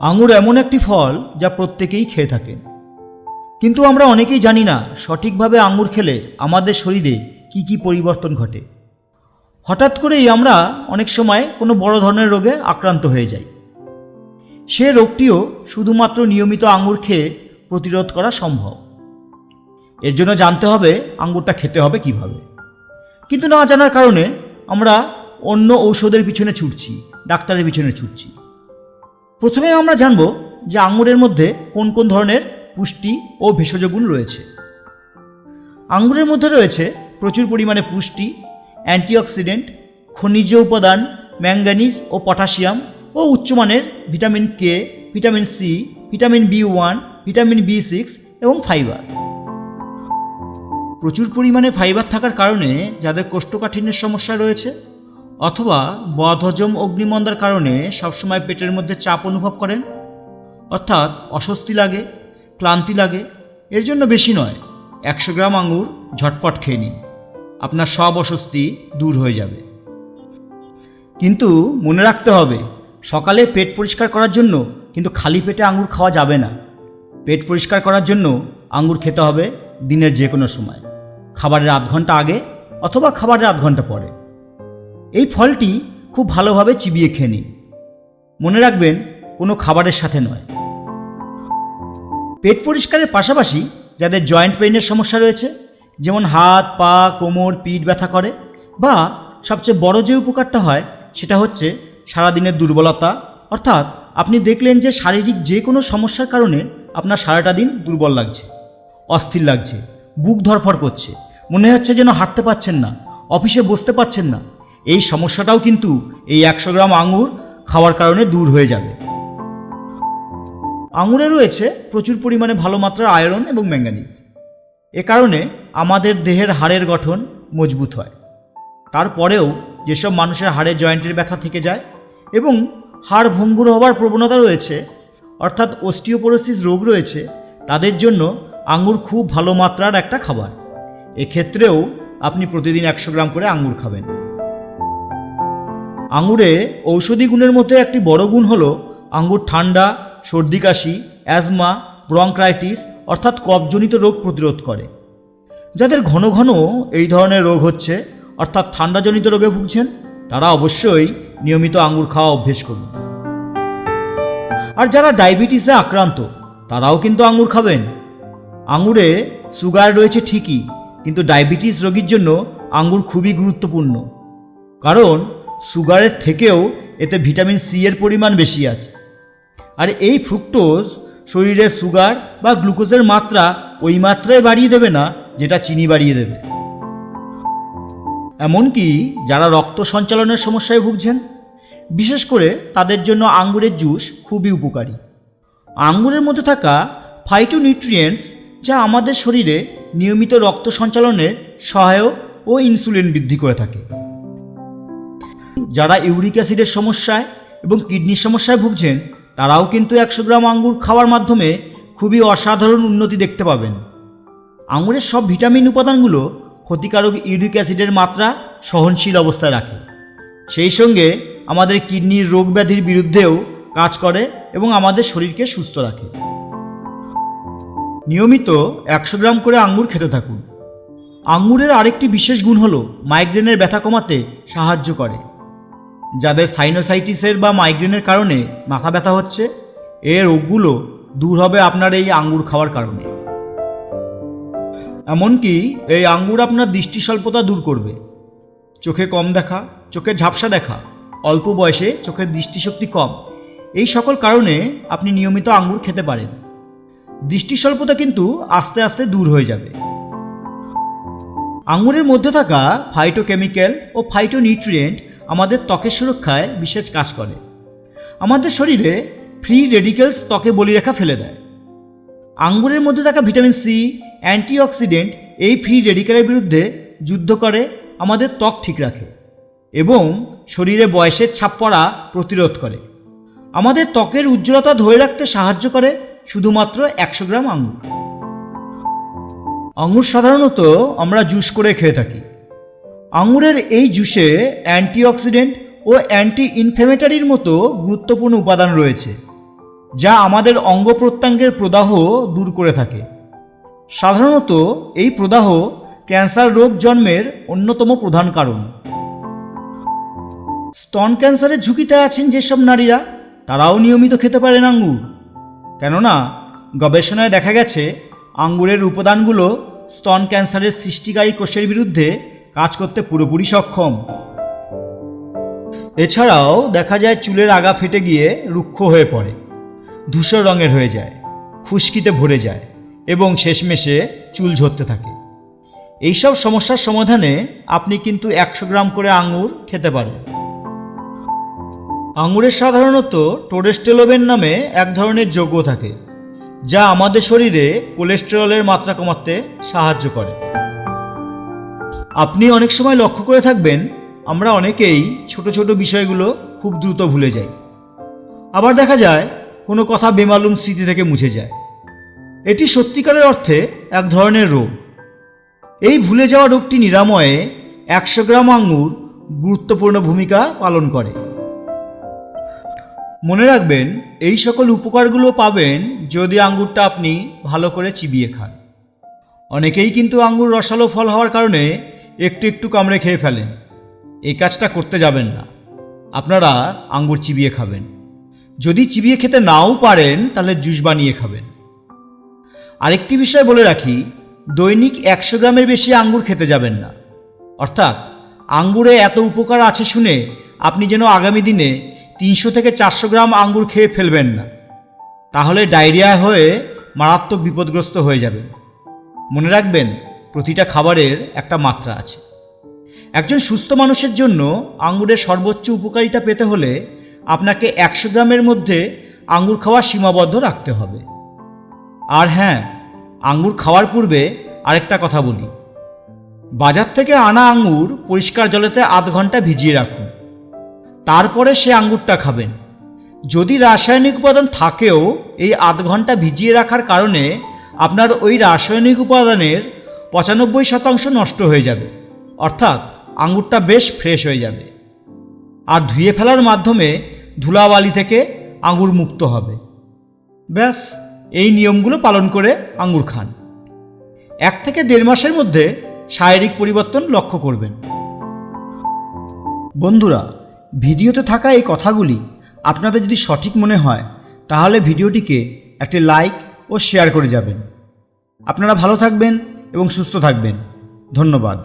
আঙুর এমন একটি ফল যা প্রত্যেকেই খেয়ে থাকেন, কিন্তু আমরা অনেকেই জানি না সঠিকভাবে আঙুর খেলে আমাদের শরীরে কি কি পরিবর্তন ঘটে। হঠাৎ করেই আমরা অনেক সময় কোনো বড় ধরনের রোগে আক্রান্ত হয়ে যাই। সে রোগটিও শুধুমাত্র নিয়মিত আঙুর খেয়ে প্রতিরোধ করা সম্ভব। এর জন্য জানতে হবে আঙুরটা খেতে হবে কিভাবে। কিন্তু না জানার কারণে আমরা অন্য ঔষধের পিছনে ছুটছি, ডাক্তারের পিছনে ছুটছি। প্রথমে আমরা জানব যে আঙুরের মধ্যে কোন কোন ধরনের পুষ্টি ও ভেষজ গুণ রয়েছে। আঙুরের মধ্যে রয়েছে প্রচুর পরিমাণে পুষ্টি, অ্যান্টিঅক্সিডেন্ট, খনিজ উপাদান, ম্যাঙ্গানিজ ও পটাশিয়াম ও উচ্চমানের vitamin K, vitamin C, vitamin B one, vitamin বি6 এবং ফাইবার। প্রচুর পরিমাণে ফাইবার থাকার কারণে যাদের কোষ্ঠকাঠিন্যের সমস্যা রয়েছে অথবা বদহজম অগ্নিমন্দার কারণে সবসময় পেটের মধ্যে চাপ অনুভব করেন, অর্থাৎ অস্বস্তি লাগে, ক্লান্তি লাগে, এর জন্য বেশি নয় 100 গ্রাম আঙুর ঝটপট খেয়ে নিন, আপনার সব অস্বস্তি দূর হয়ে যাবে। কিন্তু মনে রাখতে হবে সকালে পেট পরিষ্কার করার জন্য কিন্তু খালি পেটে আঙুর খাওয়া যাবে না। পেট পরিষ্কার করার জন্য আঙুর খেতে হবে দিনের যে কোনো সময়, খাবারের আধ ঘন্টা আগে অথবা খাবারের আধ ঘন্টা পরে। এই ফলটি খুব ভালোভাবে চিবিয়ে খেয়ে নিন, মনে রাখবেন কোনো খাবারের সাথে নয়। পেট পরিষ্কারের পাশাপাশি যাদের জয়েন্ট পেইনের সমস্যা রয়েছে, যেমন হাত, পা, কোমর, পিঠ ব্যথা করে, বা সবচেয়ে বড় যে উপকারটা হয় সেটা হচ্ছে সারাদিনের দুর্বলতা, অর্থাৎ আপনি দেখলেন যে শারীরিক যে কোনো সমস্যার কারণে আপনার সারাটা দিন দুর্বল লাগছে, অস্থির লাগছে, বুক ধড়ফড় করছে, মনে হচ্ছে যেন হাঁটতে পারছেন না, অফিসে বসতে পারছেন না, এই সমস্যাটাও কিন্তু এই 100 গ্রাম আঙুর খাওয়ার কারণে দূর হয়ে যাবে। আঙুরে রয়েছে প্রচুর পরিমাণে ভালো মাত্রার আয়রন এবং ম্যাঙ্গানিজ। এ কারণে আমাদের দেহের হাড়ের গঠন মজবুত হয়। তারপরেও যেসব মানুষের হাড়ে জয়েন্টের ব্যথা থেকে যায় এবং হাড় ভঙ্গুর হওয়ার প্রবণতা রয়েছে, অর্থাৎ অস্টিওপোরোসিস রোগ রয়েছে, তাদের জন্য আঙুর খুব ভালো মাত্রার একটা খাবার। এক্ষেত্রেও আপনি প্রতিদিন 100 গ্রাম করে আঙুর খাবেন। আঙুরে ঔষধি গুণের মধ্যে একটি বড় গুণ হলো আঙুর ঠান্ডা, সর্দি কাশি, অ্যাজমা, ব্রঙ্কাইটিস অর্থাৎ কফজনিত রোগ প্রতিরোধ করে। যাদের ঘন ঘন এই ধরনের রোগ হচ্ছে, অর্থাৎ ঠান্ডাজনিত রোগে ভুগছেন, তারা অবশ্যই নিয়মিত আঙুর খাওয়া অভ্যেস করুন। আর যারা ডায়াবেটিসে আক্রান্ত তারাও কিন্তু আঙুর খাবেন। আঙুরে সুগার রয়েছে ঠিকই, কিন্তু ডায়াবেটিস রোগীর জন্য আঙুর খুবই গুরুত্বপূর্ণ, কারণ সুগারের থেকেও এতে ভিটামিন সি এর পরিমাণ বেশি আছে। আর এই ফ্রুক্টোজ শরীরে সুগার বা গ্লুকোজের মাত্রা ওই মাত্রায় বাড়িয়ে দেবে না যেটা চিনি বাড়িয়ে দেবে। এমনকি যারা রক্ত সঞ্চালনের সমস্যায় ভুগছেন, বিশেষ করে তাদের জন্য আঙ্গুরের জুস খুবই উপকারী। আঙ্গুরের মধ্যে থাকা ফাইটোনিউট্রিয়েন্টস যা আমাদের শরীরে নিয়মিত রক্ত সঞ্চালনের সহায়ক ও ইনসুলিন বৃদ্ধি করে থাকে। যারা ইউরিক অ্যাসিডের সমস্যায় এবং কিডনির সমস্যায় ভুগছেন, তারাও কিন্তু 100 গ্রাম আঙ্গুর খাওয়ার মাধ্যমে খুবই অসাধারণ উন্নতি দেখতে পাবেন। আঙুরের সব ভিটামিন উপাদানগুলো ক্ষতিকারক ইউরিক অ্যাসিডের মাত্রা সহনশীল অবস্থায় রাখে, সেই সঙ্গে আমাদের কিডনির রোগ ব্যাধির বিরুদ্ধেও কাজ করে এবং আমাদের শরীরকে সুস্থ রাখে। নিয়মিত 100 গ্রাম করে আঙ্গুর খেতে থাকুন। আঙ্গুরের আরেকটি বিশেষ গুণ হলো মাইগ্রেনের ব্যথা কমাতে সাহায্য করে। যাদের সাইনোসাইটিসের বা মাইগ্রেনের কারণে মাথা ব্যথা হচ্ছে, এই রোগগুলো দূর হবে আপনার এই আঙ্গুর খাওয়ার কারণে। এমনকি এই আঙ্গুর আপনার দৃষ্টি স্বল্পতা দূর করবে। চোখে কম দেখা, চোখের ঝাপসা দেখা, অল্প বয়সে চোখের দৃষ্টিশক্তি কম, এই সকল কারণে আপনি নিয়মিত আঙ্গুর খেতে পারেন। দৃষ্টি স্বল্পতা কিন্তু আস্তে আস্তে দূর হয়ে যাবে। আঙ্গুরের মধ্যে থাকা ফাইটোকেমিক্যাল ও ফাইটোনিউট্রিয়েন্ট আমাদের ত্বকের সুরক্ষায় বিশেষ কাজ করে। আমাদের শরীরে ফ্রি রেডিক্যালস ত্বকে বলিরেখা ফেলে দেয়। আঙ্গুরের মধ্যে থাকা ভিটামিন সি, অ্যান্টিঅক্সিডেন্ট এই ফ্রি রেডিক্যালের বিরুদ্ধে যুদ্ধ করে আমাদের ত্বক ঠিক রাখে এবং শরীরে বয়সের ছাপ পড়া প্রতিরোধ করে। আমাদের ত্বকের উজ্জ্বলতা ধরে রাখতে সাহায্য করে শুধুমাত্র 100 গ্রাম আঙ্গুর। আঙ্গুর সাধারণত আমরা জুস করে খেয়ে থাকি। আঙুরের এই জুসে অ্যান্টিঅক্সিডেন্ট ও অ্যান্টি ইনফ্ল্যামেটরির মতো গুরুত্বপূর্ণ উপাদান রয়েছে। যা আমাদের অঙ্গ প্রত্যঙ্গের প্রদাহ দূর করে থাকে। সাধারণত এই প্রদাহ ক্যান্সার রোগ জন্মের অন্যতম প্রধান কারণ। স্তন ক্যান্সারের ঝুঁকিতে আছেন যেসব নারীরা, তারাও নিয়মিত খেতে পারেন আঙ্গুর। কেননা গবেষণায় দেখা গেছে আঙ্গুরের উপাদানগুলো স্তন ক্যান্সারের সৃষ্টিকারী কোষের বিরুদ্ধে কাজ করতে পুরোপুরি সক্ষম। এছাড়াও দেখা যায় চুলের আগা ফেটে গিয়ে রুক্ষ হয়ে পড়ে, ধূসর রঙের হয়ে যায়, খুশকিতে ভরে যায় এবং শেষমেশে চুল ঝরতে থাকে। এইসব সমস্যার সমাধানে আপনি কিন্তু 100 গ্রাম করে আঙ্গুর খেতে পারেন। আঙ্গুরের সাধারণত টোরেস্টেলোবেন নামে এক ধরনের যৌগ থাকে, যা আমাদের শরীরে কোলেস্টেরলের মাত্রা কমাতে সাহায্য করে। আপনি অনেক সময় লক্ষ্য করে থাকবেন, আমরা অনেকেই ছোট ছোট বিষয়গুলো খুব দ্রুত ভুলে যাই। আবার দেখা যায় কোনো কথা বেমালুম স্মৃতি থেকে মুছে যায়। এটি সত্যিকারের অর্থে এক ধরনের রোগ। এই ভুলে যাওয়া রোগটি নিরাময়ে 100 গ্রাম আঙ্গুর গুরুত্বপূর্ণ ভূমিকা পালন করে। মনে রাখবেন, এই সকল উপকারগুলো পাবেন যদি আঙ্গুরটা আপনি ভালো করে চিবিয়ে খান। অনেকেই কিন্তু আঙ্গুর রসালো ফল হওয়ার কারণে একটু একটু কামড়ে খেয়ে ফেলেন। এই কাজটা করতে যাবেন না। আপনারা আঙ্গুর চিবিয়ে খাবেন। যদি চিবিয়ে খেতে নাও পারেন তাহলে জুস বানিয়ে খাবেন। আরেকটি বিষয় বলে রাখি, দৈনিক 100 গ্রামের বেশি আঙ্গুর খেতে যাবেন না। অর্থাৎ আঙ্গুরে এত উপকার আছে শুনে আপনি যেন আগামী দিনে 300 থেকে 400 গ্রাম আঙ্গুর খেয়ে ফেলবেন না, তাহলে ডায়রিয়া হয়ে মারাত্মক বিপদগ্রস্ত হয়ে যাবেন। মনে রাখবেন, প্রতিটা খাবারের একটা মাত্রা আছে। একজন সুস্থ মানুষের জন্য আঙ্গুরের সর্বোচ্চ উপকারিতা পেতে হলে আপনাকে 100 গ্রামের মধ্যে আঙ্গুর খাওয়া সীমাবদ্ধ রাখতে হবে। আর হ্যাঁ, আঙ্গুর খাওয়ার পূর্বে আরেকটা কথা বলি, বাজার থেকে আনা আঙ্গুর পরিষ্কার জলেতে আধ ঘন্টা ভিজিয়ে রাখুন, তারপরে সে আঙ্গুরটা খাবেন। যদি রাসায়নিক উপাদান থাকেও এই আধ ঘন্টা ভিজিয়ে রাখার কারণে আপনার ওই রাসায়নিক উপাদানের 95% নষ্ট হয়ে যাবে, অর্থাৎ আঙ্গুরটা বেশ ফ্রেশ হয়ে যাবে। আর ধুয়ে ফেলার মাধ্যমে ধুলাবালি থেকে আঙ্গুর মুক্ত হবে। ব্যাস, এই নিয়মগুলো পালন করে আঙ্গুর খান। 1 থেকে 1.5 মাসের মধ্যে শারীরিক পরিবর্তন লক্ষ্য করবেন। বন্ধুরা, ভিডিওতে থাকা এই কথাগুলি আপনাদের যদি সঠিক মনে হয় তাহলে ভিডিওটিকে একটি লাইক ও শেয়ার করে যাবেন। আপনারা ভালো থাকবেন এবং সুস্থ থাকবেন। ধন্যবাদ।